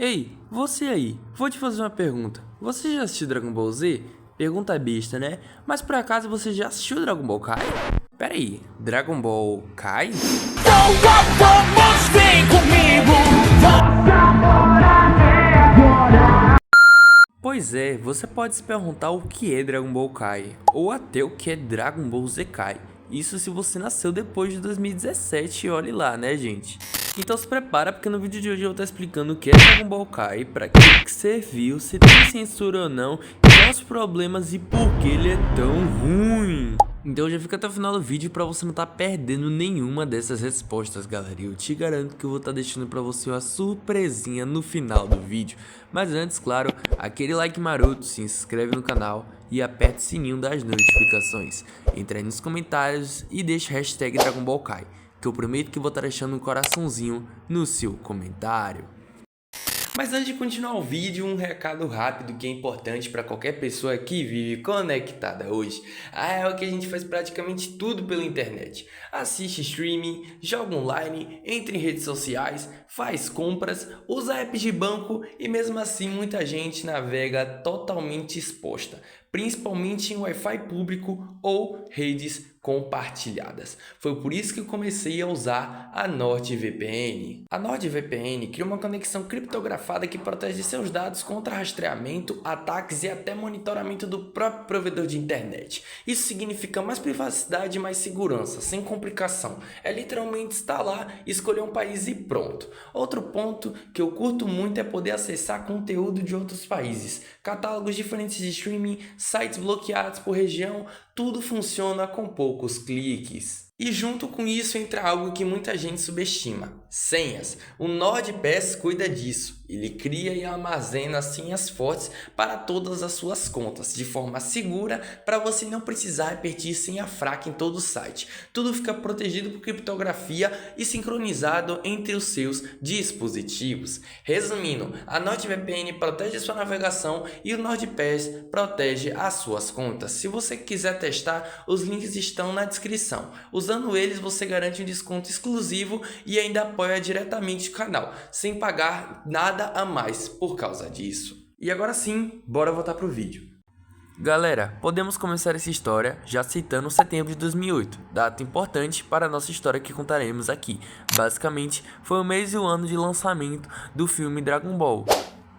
Ei, você aí, vou te fazer uma pergunta. Você já assistiu Dragon Ball Z? Pergunta besta, né? Mas por acaso você já assistiu Dragon Ball Kai? Pera aí, Dragon Ball Kai? Vamos, vem comigo. Pois é, você pode se perguntar o que é Dragon Ball Kai, ou até o que é Dragon Ball Z Kai. Isso se você nasceu depois de 2017, olhe lá, né, gente? Então se prepara, porque no vídeo de hoje eu vou estar explicando o que é Dragon Ball Kai, pra que serviu, se tem censura ou não, quais os problemas e por que ele é tão ruim. Então já fica até o final do vídeo pra você não estar perdendo nenhuma dessas respostas, galera. E eu te garanto que eu vou estar deixando pra você uma surpresinha no final do vídeo. Mas antes, claro, aquele like maroto, se inscreve no canal e aperta o sininho das notificações. Entre aí nos comentários e deixa a hashtag Dragon Ball Kai, que eu prometo que vou estar deixando um coraçãozinho no seu comentário. Mas antes de continuar o vídeo, um recado rápido que é importante para qualquer pessoa que vive conectada hoje. É o que a gente faz praticamente tudo pela internet. Assiste streaming, joga online, entra em redes sociais, faz compras, usa apps de banco e mesmo assim muita gente navega totalmente exposta, principalmente em Wi-Fi público ou redes compartilhadas. Foi por isso que eu comecei a usar a NordVPN. A NordVPN cria uma conexão criptografada que protege seus dados contra rastreamento, ataques e até monitoramento do próprio provedor de internet. Isso significa mais privacidade e mais segurança, sem complicação. É literalmente instalar, escolher um país e pronto. Outro ponto que eu curto muito é poder acessar conteúdo de outros países, catálogos diferentes de streaming, sites bloqueados por região, tudo funciona com poucos cliques. E junto com isso entra algo que muita gente subestima: senhas. O NordPass cuida disso. Ele cria e armazena senhas fortes para todas as suas contas, de forma segura, para você não precisar repetir senha fraca em todo o site. Tudo fica protegido por criptografia e sincronizado entre os seus dispositivos. Resumindo, a NordVPN protege sua navegação e o NordPass protege as suas contas. Se você quiser testar, os links estão na descrição. Usando eles, você garante um desconto exclusivo e ainda apoia diretamente o canal, sem pagar nada a mais por causa disso. E agora sim, bora voltar pro vídeo. Galera, podemos começar essa história já citando setembro de 2008, data importante para a nossa história que contaremos aqui. Basicamente, foi o mês e o ano de lançamento do filme Dragon Ball,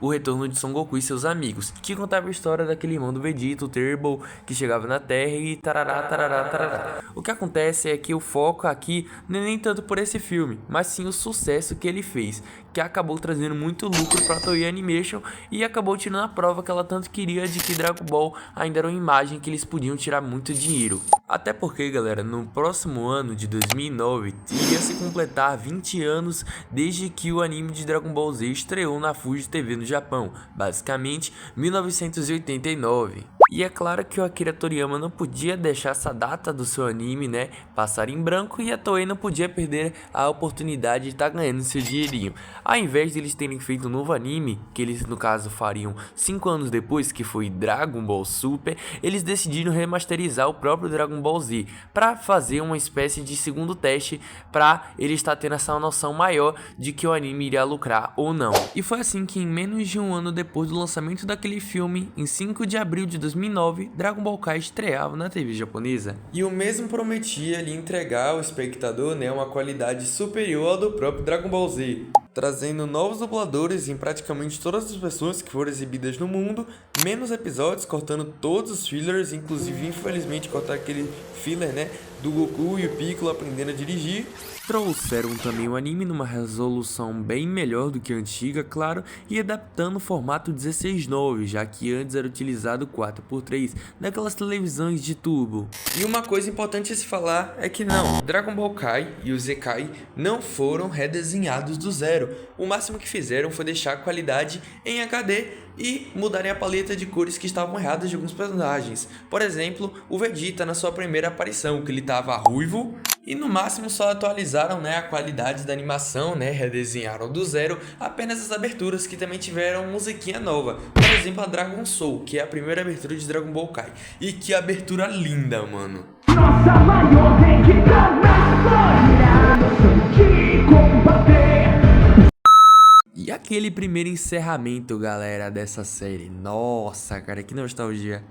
O Retorno de Son Goku e seus amigos, que contava a história daquele irmão do Vegeta, o Turbo, que chegava na Terra e tarará, tarará, tarará. O que acontece é que o foco aqui não é nem tanto por esse filme, mas sim o sucesso que ele fez, que acabou trazendo muito lucro para a Toei Animation e acabou tirando a prova que ela tanto queria de que Dragon Ball ainda era uma imagem que eles podiam tirar muito dinheiro. Até porque, galera, no próximo ano de 2009 iria se completar 20 anos desde que o anime de Dragon Ball Z estreou na Fuji TV no Japão, basicamente 1989. E é claro que o Akira Toriyama não podia deixar essa data do seu anime, né, passar em branco, e a Toei não podia perder a oportunidade de estar ganhando seu dinheirinho. Ao invés de eles terem feito um novo anime, que eles no caso fariam 5 anos depois, que foi Dragon Ball Super, eles decidiram remasterizar o próprio Dragon Ball Z, para fazer uma espécie de segundo teste, para ele estar tendo essa noção maior de que o anime iria lucrar ou não. E foi assim que em menos de um ano depois do lançamento daquele filme, em 5 de abril de 2009, Dragon Ball Kai estreava na TV japonesa. E o mesmo prometia lhe entregar ao espectador, né, uma qualidade superior ao do próprio Dragon Ball Z, trazendo novos dubladores em praticamente todas as versões que foram exibidas no mundo, menos episódios, cortando todos os fillers, inclusive infelizmente cortar aquele filler, né, do Goku e o Piccolo aprendendo a dirigir. Trouxeram também o anime numa resolução bem melhor do que a antiga, claro, e adaptando o formato 16:9, já que antes era utilizado 4:3, naquelas televisões de tubo. E uma coisa importante a se falar é que não, Dragon Ball Kai e o Z-Kai não foram redesenhados do zero. O máximo que fizeram foi deixar a qualidade em HD e mudarem a paleta de cores que estavam erradas de alguns personagens. Por exemplo, o Vegeta na sua primeira aparição, que ele estava ruivo, e no máximo só atualizaram, né, a qualidade da animação, né, redesenharam do zero apenas as aberturas, que também tiveram musiquinha nova. Por exemplo, a Dragon Soul, que é a primeira abertura de Dragon Ball Kai. E que abertura linda, mano. Nossa maior tem que dar na glória, de combater. E aqui aquele primeiro encerramento, galera, dessa série. Nossa, cara, que nostalgia.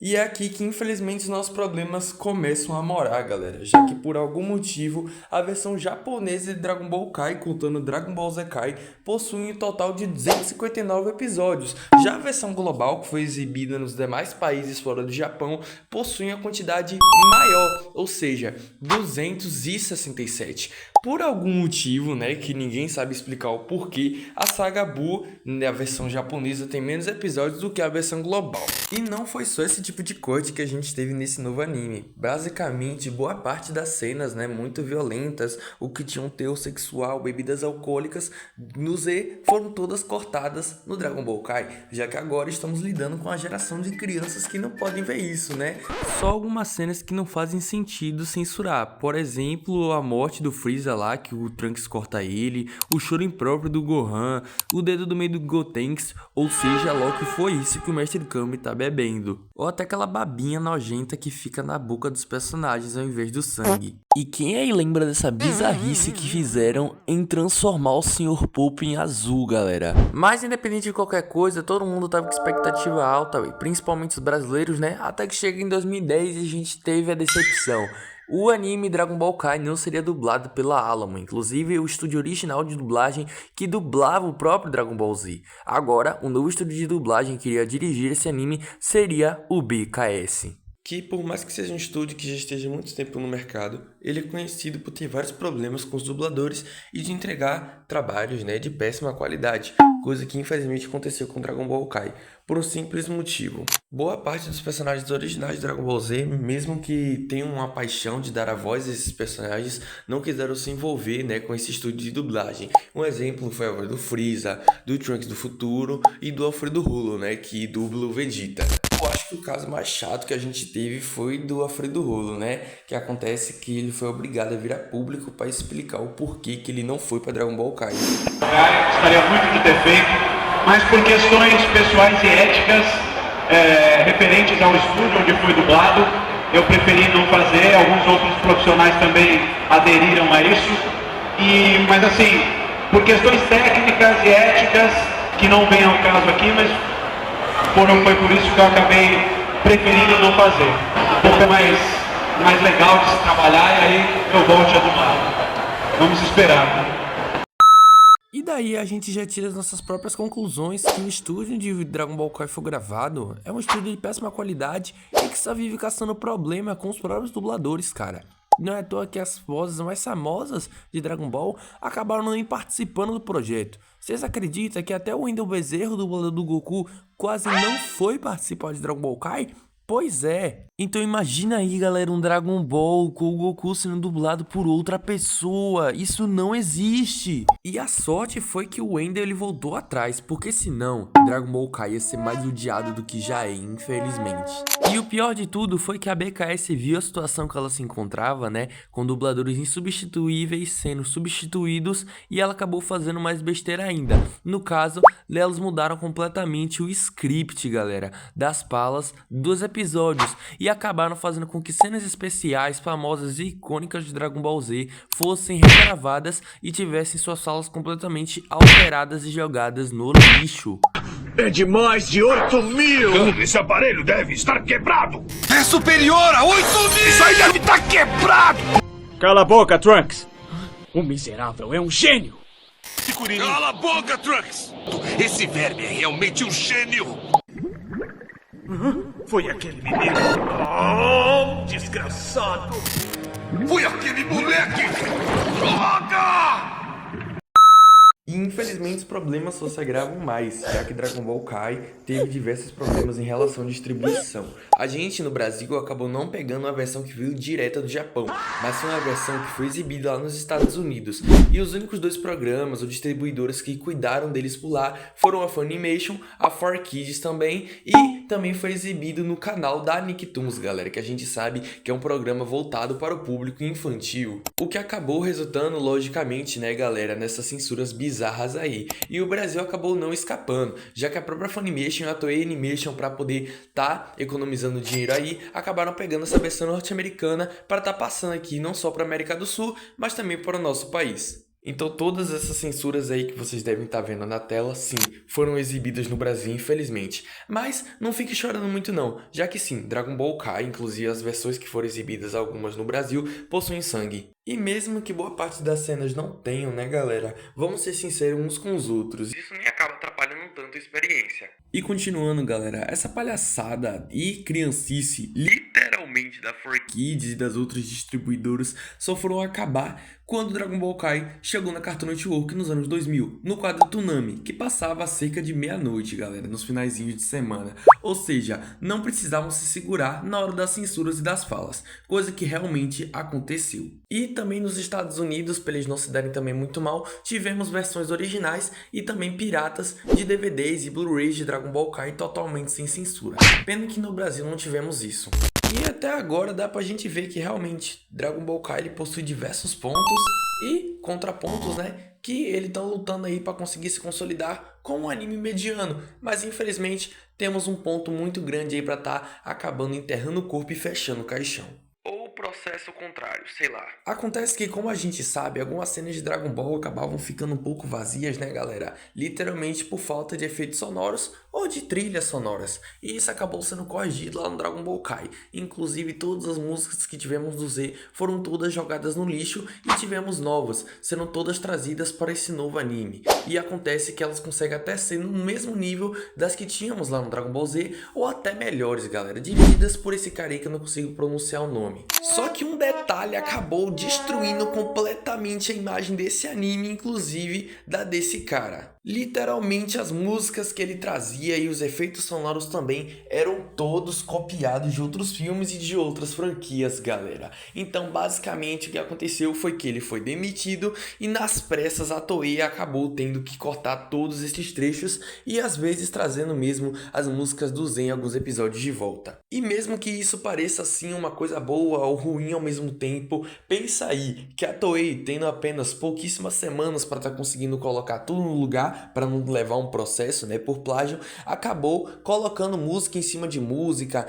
E é aqui que infelizmente os nossos problemas começam a morar, galera, já que por algum motivo a versão japonesa de Dragon Ball Kai, contando Dragon Ball Z Kai, possui um total de 259 episódios. Já a versão global, que foi exibida nos demais países fora do Japão, possui uma quantidade maior, ou seja, 267. Por algum motivo, né, que ninguém sabe explicar o porquê, a saga Buu, a versão japonesa, tem menos episódios do que a versão global. E não foi só esse tipo de corte que a gente teve nesse novo anime. Basicamente, boa parte das cenas, né, muito violentas, o que tinha um teor sexual, bebidas alcoólicas, no Z, foram todas cortadas no Dragon Ball Kai, já que agora estamos lidando com a geração de crianças que não podem ver isso, né? Só algumas cenas que não fazem sentido censurar. Por exemplo, a morte do Freeza lá, que o Trunks corta ele, o choro impróprio do Gohan, o dedo do meio do Gotenks, ou seja, logo foi isso que o Mestre Kami tá bebendo. Ou até aquela babinha nojenta que fica na boca dos personagens ao invés do sangue. E quem aí lembra dessa bizarrice que fizeram em transformar o Sr. Poop em azul, galera? Mas independente de qualquer coisa, todo mundo tava com expectativa alta, principalmente os brasileiros, né? Até que chega em 2010 e a gente teve a decepção. O anime Dragon Ball Kai não seria dublado pela Alamo, inclusive o estúdio original de dublagem que dublava o próprio Dragon Ball Z. Agora, o novo estúdio de dublagem que iria dirigir esse anime seria o BKS. Que por mais que seja um estúdio que já esteja há muito tempo no mercado, ele é conhecido por ter vários problemas com os dubladores e de entregar trabalhos, né, de péssima qualidade, coisa que infelizmente aconteceu com Dragon Ball Kai, por um simples motivo. Boa parte dos personagens originais de Dragon Ball Z, mesmo que tenham uma paixão de dar a voz a esses personagens, não quiseram se envolver, né, com esse estúdio de dublagem. Um exemplo foi a voz do Freeza, do Trunks do futuro e do Alfredo Rulo, né, que dubla o Vegeta. Eu acho que o caso mais chato que a gente teve foi do Alfredo Rulo, né? Que acontece que ele foi obrigado a vir a público para explicar o porquê que ele não foi para Dragon Ball Kai. Gostaria muito de ter feito, mas por questões pessoais e éticas referentes ao estúdio onde foi dublado, eu preferi não fazer. Alguns outros profissionais também aderiram a isso. Mas assim, por questões técnicas e éticas, que não vem ao caso aqui, mas foi por isso que eu acabei preferindo não fazer. Um pouco mais legal de se trabalhar e aí eu volte a dublar. Vamos esperar. E daí a gente já tira as nossas próprias conclusões que o estúdio de Dragon Ball Kai foi gravado é um estúdio de péssima qualidade e que só vive caçando problema com os próprios dubladores, cara. Não é à toa que as vozes mais famosas de Dragon Ball acabaram nem participando do projeto. Vocês acreditam que até o Wendel Bezerra, dublador do Goku, quase não foi participar de Dragon Ball Kai? Pois é. Então imagina aí, galera, um Dragon Ball com o Goku sendo dublado por outra pessoa. Isso não existe. E a sorte foi que o Wendel ele voltou atrás, porque senão Dragon Ball Kai ia ser mais odiado do que já é, infelizmente. E o pior de tudo foi que a BKS viu a situação que ela se encontrava, né, com dubladores insubstituíveis sendo substituídos, e ela acabou fazendo mais besteira ainda. No caso, elas mudaram completamente o script, galera, das falas dos episódios e acabaram fazendo com que cenas especiais, famosas e icônicas de Dragon Ball Z fossem regravadas e tivessem suas falas completamente alteradas e jogadas no lixo. É de mais de 8.000! Esse aparelho deve estar quebrado! É superior a 8.000! Isso aí deve estar quebrado! Cala a boca, Trunks! O miserável é um gênio! Cala a boca, Trunks! Esse verme é realmente um gênio! Foi aquele menino! Oh, desgraçado! Foi aquele moleque! Droga! E infelizmente os problemas só se agravam mais, já que Dragon Ball Kai teve diversos problemas em relação à distribuição. A gente no Brasil acabou não pegando a versão que veio direta do Japão, mas foi uma versão que foi exibida lá nos Estados Unidos. E os únicos dois programas ou distribuidoras que cuidaram deles por lá foram a Funimation, a 4Kids também e também foi exibido no canal da Nicktoons, galera, que a gente sabe que é um programa voltado para o público infantil. O que acabou resultando, logicamente, né, galera, nessas censuras bizarras aí. E o Brasil acabou não escapando, já que a própria Funimation e a Toei Animation, para poder tá economizando dinheiro aí, acabaram pegando essa versão norte-americana para tá passando aqui não só para a América do Sul, mas também para o nosso país. Então todas essas censuras aí que vocês devem estar vendo na tela, sim, foram exibidas no Brasil, infelizmente. Mas não fique chorando muito não, já que sim, Dragon Ball Kai, inclusive as versões que foram exibidas algumas no Brasil, possuem sangue. E mesmo que boa parte das cenas não tenham, né, galera, vamos ser sinceros uns com os outros, isso nem acaba atrapalhando tanto a experiência. E continuando, galera, essa palhaçada e criancice, literalmente da 4Kids e das outras distribuidoras, só foram acabar quando Dragon Ball Kai chegou na Cartoon Network nos anos 2000, no quadro Toonami, que passava a cerca de meia-noite, galera, nos finaizinhos de semana. Ou seja, não precisavam se segurar na hora das censuras e das falas, coisa que realmente aconteceu. E também nos Estados Unidos, para eles não se darem também muito mal, tivemos versões originais e também piratas de DVDs e Blu-rays de Dragon Ball Kai totalmente sem censura. Pena que no Brasil não tivemos isso. E até agora dá pra gente ver que realmente Dragon Ball Kai ele possui diversos pontos e contrapontos, né? Que ele tá lutando aí para conseguir se consolidar como um anime mediano. Mas infelizmente temos um ponto muito grande aí pra tá acabando enterrando o corpo e fechando o caixão. Ou o processo contrário, sei lá. Acontece que, como a gente sabe, algumas cenas de Dragon Ball acabavam ficando um pouco vazias, né, galera? Literalmente por falta de efeitos sonoros ou de trilhas sonoras. E isso acabou sendo corrigido lá no Dragon Ball Kai. Inclusive, todas as músicas que tivemos do Z foram todas jogadas no lixo e tivemos novas, sendo todas trazidas para esse novo anime. E acontece que elas conseguem até ser no mesmo nível das que tínhamos lá no Dragon Ball Z, ou até melhores, galera, dirigidas por esse cara aí que eu não consigo pronunciar o nome. Só que um detalhe acabou destruindo completamente a imagem desse anime, inclusive da desse cara. Literalmente as músicas que ele trazia e os efeitos sonoros também eram todos copiados de outros filmes e de outras franquias, galera. Então basicamente o que aconteceu foi que ele foi demitido e nas pressas a Toei acabou tendo que cortar todos esses trechos e às vezes trazendo mesmo as músicas do Zen em alguns episódios de volta. E mesmo que isso pareça assim uma coisa boa ou ruim ao mesmo tempo, pensa aí que a Toei, tendo apenas pouquíssimas semanas para estar conseguindo colocar tudo no lugar, para não levar um processo, né, por plágio, acabou colocando música em cima de música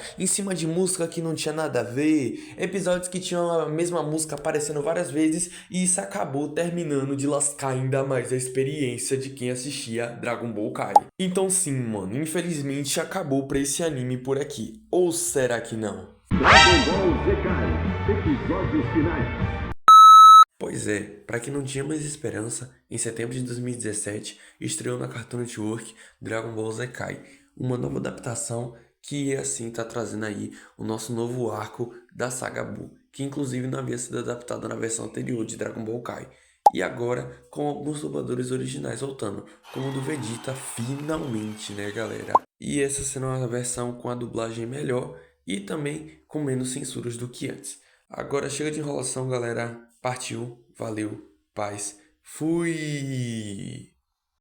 que não tinha nada a ver, episódios que tinham a mesma música aparecendo várias vezes, e isso acabou terminando de lascar ainda mais a experiência de quem assistia Dragon Ball Kai. Então sim, mano, infelizmente acabou pra esse anime por aqui. Ou será que não? Dragon Ball Z Kai, episódios finais. Pois é, para quem não tinha mais esperança, em setembro de 2017 estreou na Cartoon Network Dragon Ball Z Kai, uma nova adaptação que assim tá trazendo aí o nosso novo arco da saga Buu, que inclusive não havia sido adaptado na versão anterior de Dragon Ball Kai. E agora com alguns dubladores originais voltando, como o do Vegeta finalmente, né, galera? E essa será uma versão com a dublagem melhor e também com menos censuras do que antes. Agora chega de enrolação, galera. Partiu, valeu, paz, fui!